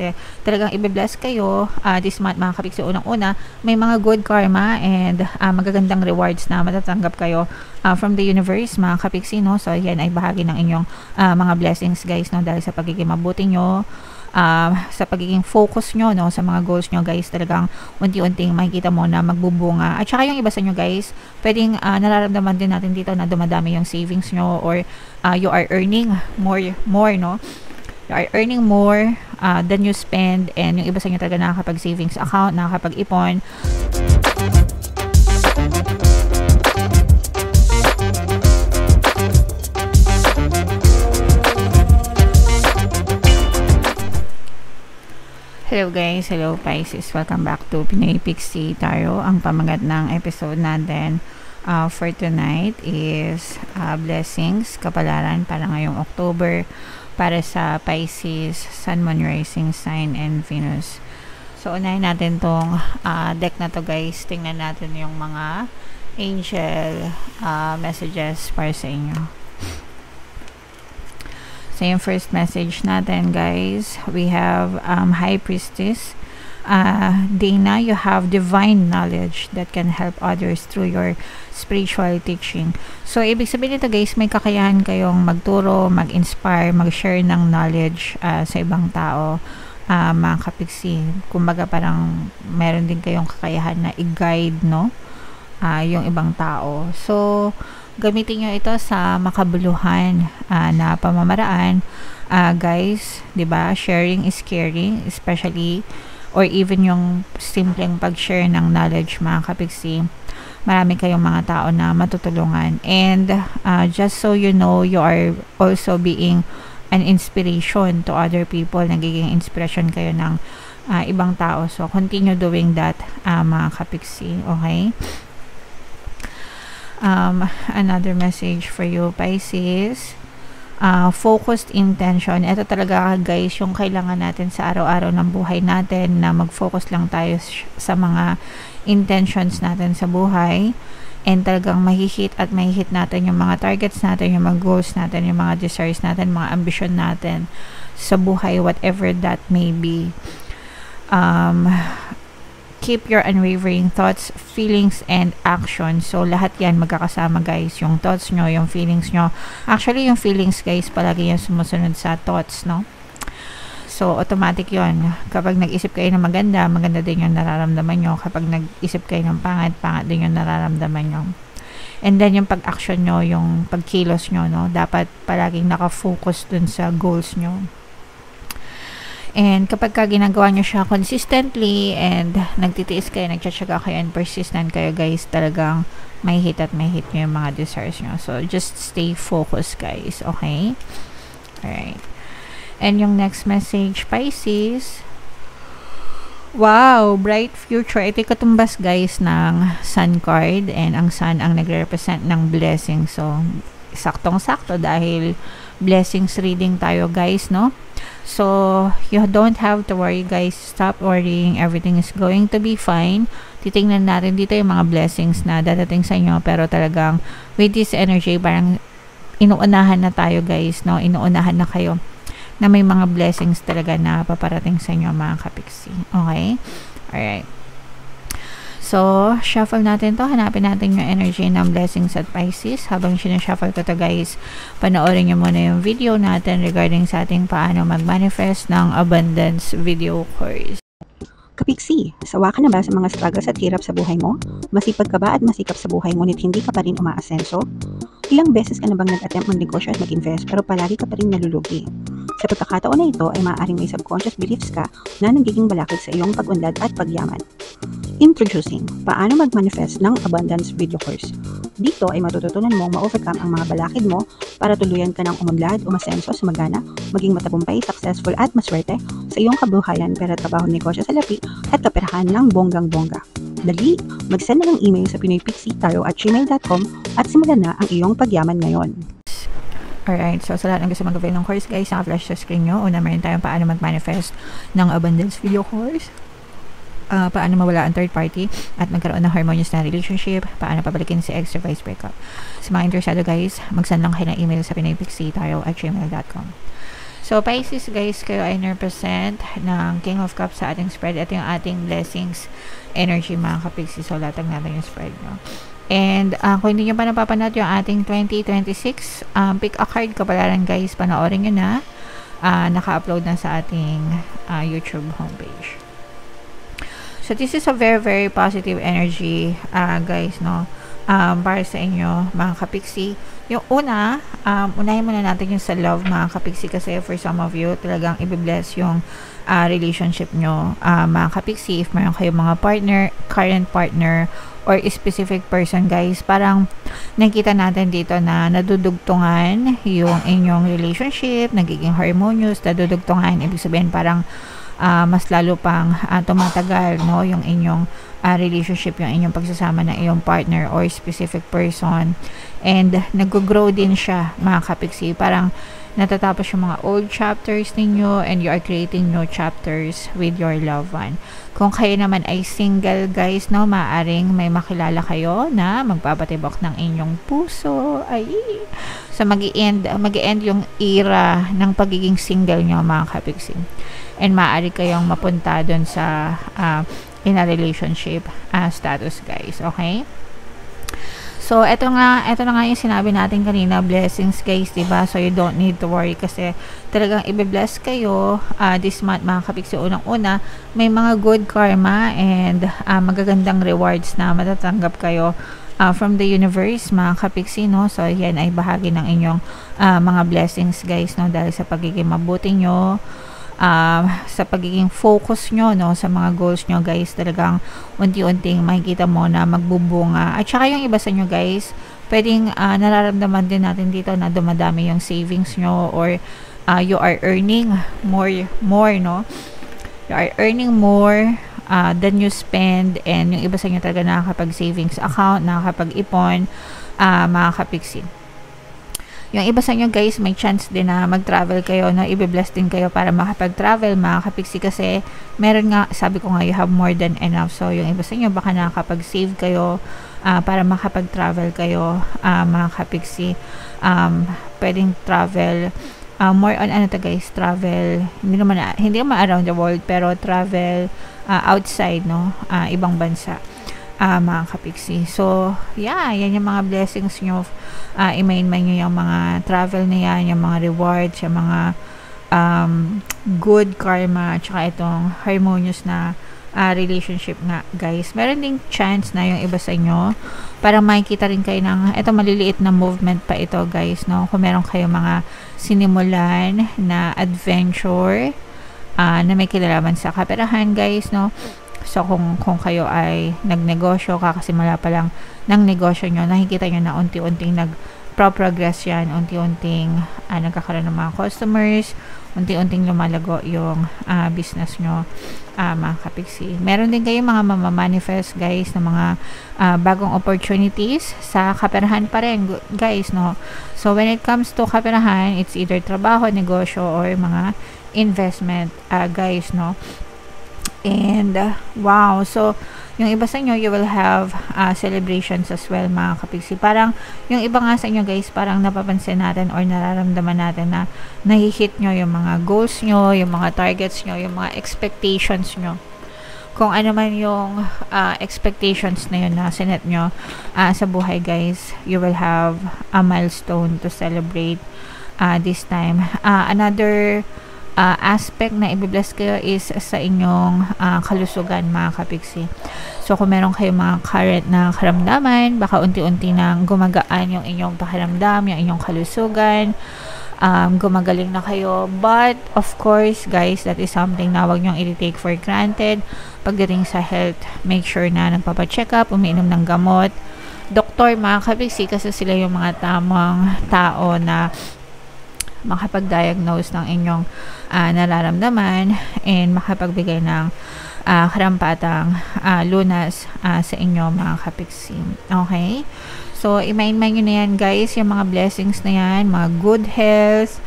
kasi talagang ibe-bless kayo this month mga kapiksi. Unang-una, may mga good karma and magagandang rewards na matatanggap kayo from the universe mga kapiksi, no? So yan ay bahagi ng inyong mga blessings guys, no? Dahil sa pagiging mabuti nyo, sa pagiging focus nyo, no, sa mga goals nyo guys, talagang unti-unting makikita mo na magbubunga. At saka yung iba sa nyo guys, pwedeng nararamdaman din natin dito na dumadami yung savings nyo, or you are earning more, no? You are earning more than you spend, and yung iba sa nyo talaga nakakapag-savings account, nakakapag-ipon. Hello guys, hello Pisces, welcome back to Pinoy Pixie Tarot. Ang pamagat ng episode natin for tonight is blessings, kapalaran para ngayong October para sa Pisces, Sun, Moon, Rising Sign, and Venus. So unahin natin tong deck na to guys. Tingnan natin yung mga angel messages para sa inyo. So yung first message natin guys, we have High Priestess. Dana, you have divine knowledge that can help others through your spiritual teaching. So ibig sabihin nito guys, may kakayahan kayong magturo, mag-inspire, mag-share ng knowledge sa ibang tao, mga kapiksi. Kumbaga parang meron din kayong kakayahan na i-guide, no, yung ibang tao. So gamitin nyo ito sa makabuluhan na pamamaraan guys, 'di ba? Sharing is caring, especially or even yung simpleng pag-share ng knowledge mga kapiksi. Marami kayong mga tao na matutulungan, and just so you know, you are also being an inspiration to other people. Nagiging inspiration kayo ng ibang tao, so continue doing that mga kapiksi, okay? Another message for you Pisces, focused intention. Ito talaga guys yung kailangan natin sa araw-araw ng buhay natin, na mag-focus lang tayo sa mga intentions natin sa buhay, and talagang mahihit at mahihit natin yung mga targets natin, yung mga goals natin, yung mga desires natin, mga ambition natin sa buhay, whatever that may be. Keep your unwavering thoughts, feelings, and actions. So, lahat yan magkakasama guys. Yung thoughts nyo, yung feelings nyo. Actually, yung feelings guys, palagi yan sumusunod sa thoughts, no? So, automatic yon. Kapag nag-isip kayo ng maganda, maganda din yung nararamdaman nyo. Kapag nag-isip kayo ng pangit, pangit din yung nararamdaman nyo. And then, yung pag-action nyo, yung pag-kilos nyo, no? Dapat palaging nakafocus dun sa goals nyo. And kapag ginagawa nyo siya consistently and nagtitiis kayo, nagtsatsaga kayo and persistent kayo guys, talagang may hit at may hit nyo yung mga desires nyo. So, just stay focused guys, okay? Alright. And yung next message, Pisces. Wow! Bright future. Ito yung katumbas guys ng Sun card, and ang Sun ang nagre-represent ng blessing. So, saktong-sakto dahil blessings reading tayo guys, no? So, you don't have to worry guys. Stop worrying. Everything is going to be fine. Titingnan natin dito yung mga blessings na dadating sa inyo. Pero talagang with this energy, parang inuunahan na tayo guys, no? Inuunahan na kayo na may mga blessings talaga na paparating sa inyo mga kapiksi. Okay? Alright. So, shuffle natin to. Hanapin natin yung energy ng blessings at Pisces. Habang sinashuffle ko to guys, panoorin nyo muna yung video natin regarding sa ating paano mag-manifest ng abundance video course. Kapiksi, sawa ka na ba sa mga struggles at hirap sa buhay mo? Masipag ka ba at masikap sa buhay ngunit hindi ka pa rin umaasenso? Ilang beses ka na bang nag-attempt mag-negosyo at mag-invest pero palagi ka pa rin nalulugi? Sa pagkakataon na ito ay maaaring may subconscious beliefs ka na nagiging balakid sa iyong pag-unlad at pagyaman. Introducing, paano mag-manifest ng abundance video course. Dito ay matututunan mong ma-overcome ang mga balakid mo para tuluyan ka ng umunlad, umasenso, sumagana, maging matagumpay, successful at maswerte sa iyong kabuhayan, pera, trabaho, negosyo sa lapi at kaperahan ng bonggang-bongga. Dali, mag-send na ng email sa pinoypixie@gmail.com at simulan na ang iyong pagyaman ngayon. Alright, so sa lahat ng gusto mag-avail ng course guys, naka-flash sa screen nyo. Una, meron tayong paano mag-manifest ng abundance video course. Paano mawala ang third party at magkaroon ng harmonious na relationship, paano pabalikin si ex or vice breakup. Sa mga interesado guys, mag-send lang kayo ng email sa pinoypixie@gmail.com. So, Pisces guys, kayo ay represent ng King of Cups sa ating spread. Ito yung ating blessings energy mga ka-Pisces. So, latag natin yung spread nyo. And, kung hindi nyo pa napapanood yung ating 2026, pick a card kapalaran guys, panoorin nyo na. Naka-upload na sa ating YouTube homepage. So, this is a very, very positive energy, guys, no? Para sa inyo, mga ka-Pixie. Yung una, unahin muna natin yung sa love, mga ka-Pixie, kasi for some of you, talagang i-bless yung relationship nyo, mga ka-Pixie. If mayroon kayong mga partner, current partner, or specific person, guys, parang nakita natin dito na nadudugtungan yung inyong relationship, nagiging harmonious, nadudugtungan, ibig sabihin parang mas lalo pang tumatagal, no, yung inyong relationship, yung inyong pagsasama ng iyong partner or specific person, and nag-grow din siya, mga ka-Pixie. Parang natatapos yung mga old chapters ninyo and you are creating new chapters with your loved one. Kung kayo naman ay single, guys, no, maaring may makilala kayo na magpapatibok ng inyong puso. Ay, so mag-end yung era ng pagiging single nyo, mga ka-Pixie, and maaari kayong mapunta dun sa in a relationship status, guys. Okay? So, ito na nga yung sinabi natin kanina, blessings, guys, diba? So, you don't need to worry kasi talagang i-bless kayo this month, mga ka-Pixie. Unang-una, may mga good karma and magagandang rewards na matatanggap kayo from the universe, mga ka-Pixie, no? So, yan ay bahagi ng inyong mga blessings, guys, no? Dahil sa pagiging mabuti nyo, sa pagiging focus nyo, no, sa mga goals nyo, guys, talagang unti-unting makikita mo na magbubunga. At saka yung iba sa nyo, guys, pwedeng nararamdaman din natin dito na dumadami yung savings nyo, or you are earning more, no? You are earning more than you spend, and yung iba sa nyo talaga nakakapag-savings account, nakakapag-ipon, mga ka-Pixie. Yung iba sa inyo, guys, may chance din na mag-travel kayo, no? I-bless din kayo para makapag-travel, mga ka-Pixie, kasi meron nga, sabi ko nga, you have more than enough. So, yung iba sa inyo, baka nakakapag-save kayo para makapag-travel kayo, mga ka-Pixie. Pwedeng travel, more on ano to, guys, travel, hindi naman around the world, pero travel outside, no? Ibang bansa. Mga ka-Pixie. So, yeah, yan yung mga blessings nyo. I-main-main nyo yung mga travel na yan, yung mga rewards, yung mga good karma, tsaka itong harmonious na relationship nga, guys. Meron ding chance na yung iba sa inyo, para makikita rin kayo ng, ito maliliit na movement pa ito, guys, no? Kung meron kayo mga sinimulan na adventure, na may kilalaman sa kaperahan, guys, no? So, kung kayo ay nagnegosyo, kakasimula pa lang ng negosyo nyo, nakikita nyo na unti-unting nag-progress yan, unti-unting nagkakaroon ng mga customers, unti-unting lumalago yung business nyo, mga ka-Pixie. Meron din kayong mga mamamanifest, guys, na mga bagong opportunities sa kaperahan pa rin, guys, no? So, when it comes to kaperahan, it's either trabaho, negosyo, or mga investment, guys, no? And wow, so yung iba sa inyo, you will have celebrations as well, mga ka-Pixie. Parang yung iba nga sa inyo, guys, parang napapansin natin or nararamdaman natin na nahihit nyo yung mga goals nyo, yung mga targets nyo, yung mga expectations nyo. Kung ano man yung expectations na yun na sinet nyo sa buhay, guys, you will have a milestone to celebrate this time. Another aspect na i-bless kayo is sa inyong kalusugan, mga ka-Pixie. So, kung meron kayong mga current na karamdaman, baka unti-unti nang gumagaan yung inyong pakiramdam, yung inyong kalusugan, gumagaling na kayo. But, of course, guys, that is something na wag nyong i-take for granted. Pagdating sa health, make sure na nagpapacheck up, umiinom ng gamot. Doktor, mga ka-Pixie, kasi sila yung mga tamang tao na makapag-diagnose ng inyong nararamdaman and makapagbigay ng karampatang lunas sa inyo, mga ka-Pixie. Okay? So, i-main-main nyo na yan, guys, yung mga blessings na yan, mga good health,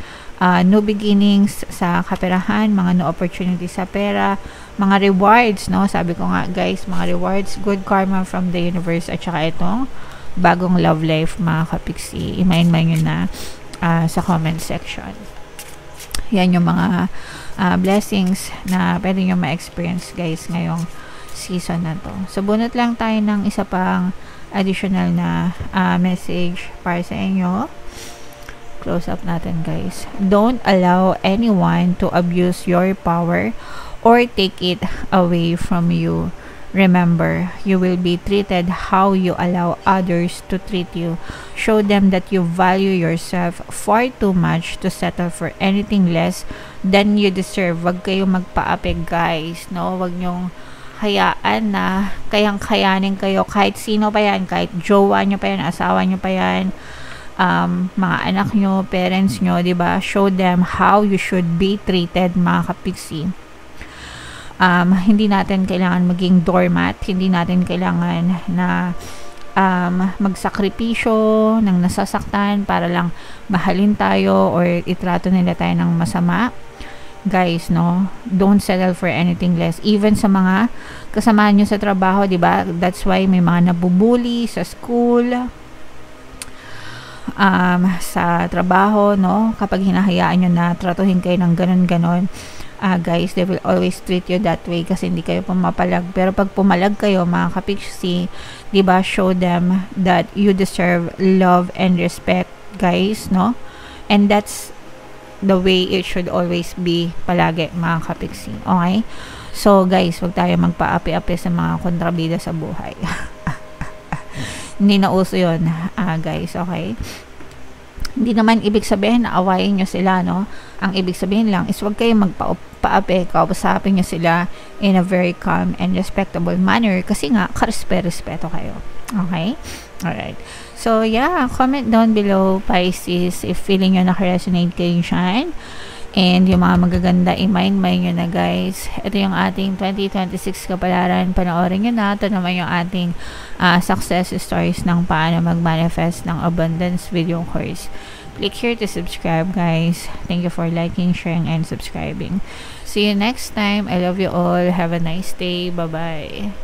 new beginnings sa kaperahan, mga new opportunities sa pera, mga rewards, no? Sabi ko nga, guys, mga rewards, good karma from the universe, at saka itong bagong love life, mga ka-Pixie. I-main-main nyo na sa comment section. Yan yung mga blessings na pwede nyo ma-experience guys ngayong season na to. So bunot lang tayo ng isa pang additional na message para sa inyo. Close up natin guys. Don't allow anyone to abuse your power or take it away from you. Remember, you will be treated how you allow others to treat you. Show them that you value yourself far too much to settle for anything less than you deserve. Wag kayong magpaapig guys, no? Wag nyong hayaan na kayanin kayo kahit sino pa yan, kahit jowa nyo pa yan, asawa nyo pa yan, mga anak nyo, parents nyo, diba? Show them how you should be treated, mga kapiksi. Hindi natin kailangan maging doormat, hindi natin kailangan na magsakripisyo ng nasasaktan para lang mahalin tayo or itrato nila tayo ng masama. Guys, no, don't settle for anything less. Even sa mga kasama nyo sa trabaho, diba? That's why may mga nabubuli sa school, sa trabaho, no? Kapag hinahayaan nyo na tratuhin kayo ng ganon-ganon, guys, they will always treat you that way kasi hindi kayo pumapalag. Pero pag pumalag kayo, mga kapiksi, diba, show them that you deserve love and respect, guys, no? And that's the way it should always be palagi, mga kapiksi. Okay? So, guys, wag tayo magpaapi-api sa mga kontrabida sa buhay. Hindi na uso yun, guys, okay? Hindi naman ibig sabihin na awayin nyo sila, no? Ang ibig sabihin lang is wag kayong magpaapi, kausapin nyo sila in a very calm and respectable manner kasi nga, karespeto kayo. Okay? Alright. So, yeah, comment down below, Pisces, if feeling nyo naka-resonate kayo dyan. And yung mga magaganda, i-mind nyo na guys. Ito yung ating 2026 kapalaran. Panoorin nyo na. Ito naman yung ating success stories ng paano mag-manifest ng abundance video course. Click here to subscribe guys. Thank you for liking, sharing, and subscribing. See you next time. I love you all. Have a nice day. Bye-bye.